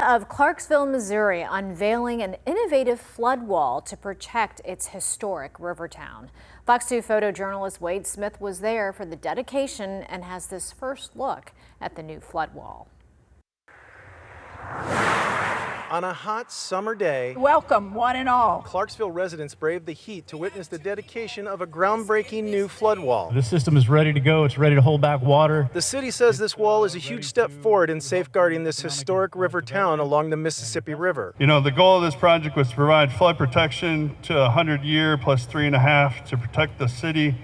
of Clarksville, Missouri, unveiling an innovative flood wall to protect its historic river town. Fox 2 photojournalist Wade Smith was there for the dedication and has this first look at the new flood wall. On a hot summer day, welcome one and all. Clarksville residents braved the heat to witness the dedication of a groundbreaking new flood wall. The system is ready to go. It's ready to hold back water. The city says this wall is a huge step forward in safeguarding this historic river town along the Mississippi River. You know, the goal of this project was to provide flood protection to 100-year plus 3.5 to protect the city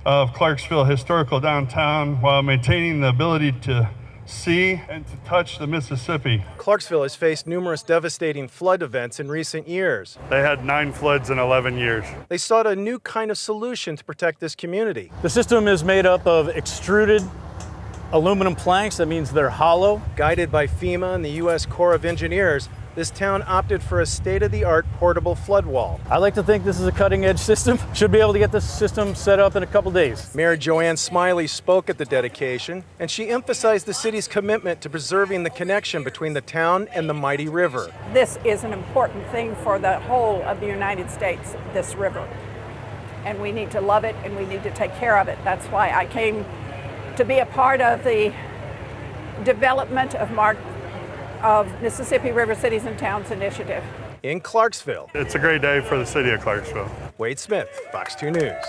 of Clarksville historical downtown while maintaining the ability to see and to touch the Mississippi. Clarksville has faced numerous devastating flood events in recent years. They had 9 floods in 11 years. They sought a new kind of solution to protect this community. The system is made up of extruded aluminum planks. That means they're hollow. Guided by FEMA and the U.S. Corps of Engineers, this town opted for a state-of-the-art portable flood wall. I like to think this is a cutting-edge system. Should be able to get this system set up in a couple days. Mayor Joanne Smiley spoke at the dedication, and she emphasized the city's commitment to preserving the connection between the town and the mighty river. This is an important thing for the whole of the United States, this river. And we need to love it and we need to take care of it. That's why I came to be a part of the development of Mississippi River Cities and Towns Initiative. In Clarksville. It's a great day for the city of Clarksville. Wade Smith, Fox 2 News.